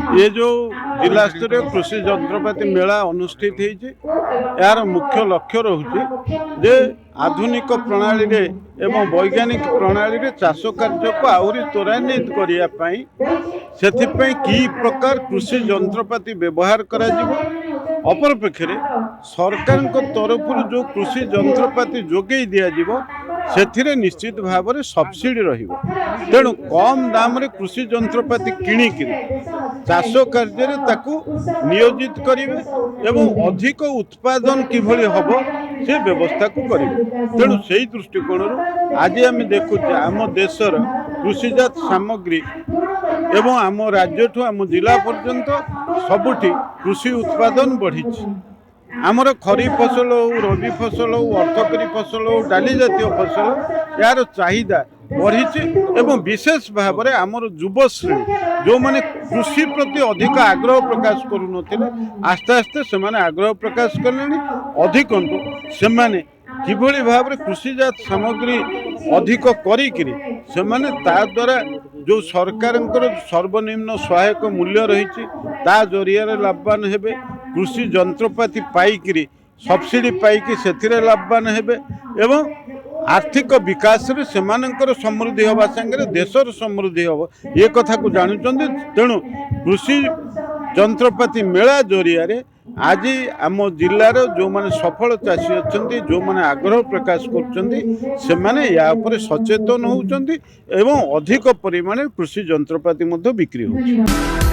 ये जो जिला स्तरीय कृषि जंत्रपाति मेला अनुष्ठित होती यार मुख्य लक्ष्य रोचे आधुनिक प्रणाली रे एवं वैज्ञानिक प्रणाली रे चाष कार्य को आहरी त्वरान्वित करने की प्रकार कृषि जंत्रपाति व्यवहार करा अपरपेक्षे सरकार तरफ जो कृषि जंत्रपाति जोगे दिज्व से निश्चित भाव में सब्सिडी तेणु कम दाम रे कृषि जंत्रपाति किणिक चाष कार्य नियोजित करेंगे एवं अधिक उत्पादन किभली हम से व्यवस्था को करेंगे। तेणु से दृष्टिकोण आज आम देखुचे आम देशर कृषिजात सामग्री एवं आम राज्य ठू आम जिला पर्यंत सबुठी कृषि उत्पादन बढ़ी आमर खरीफ फसल हो रबी फसल हो अर्थकरी फसल हो डाली जातीय फसल यार चाहिदा बढ़ी एवं विशेष भाव में आमर युवश्रेणी जो मैंने कृषि प्रति अधिक आग्रह प्रकाश करुन आस्ते आस्ते से आग्रह प्रकाश कले अधिकंतु से किभली भाव में कृषिजात सामग्री अधिक करी द्वारा जो सरकार सर्वनिम्न सहायक मूल्य रही जरिया लाभवान हेबे कृषि जंत्रपाति पाइकरी सब्सिडी पाइकी से लाभवान हेबे एवं आर्थिक विकास रे सेमानंकर समृद्धि हवा संगे देशर समृद्धि हम ये कथा को जानते तेणु कृषि जंत्रपाति मेला जरिया आज आम जिलार जो माने सफल चाषी अच्छा जो माने आग्रह प्रकाश कर सचेतन होउचंती एवं अधिक परिमाण कृषि जंत्रपाति बिक्री होउची।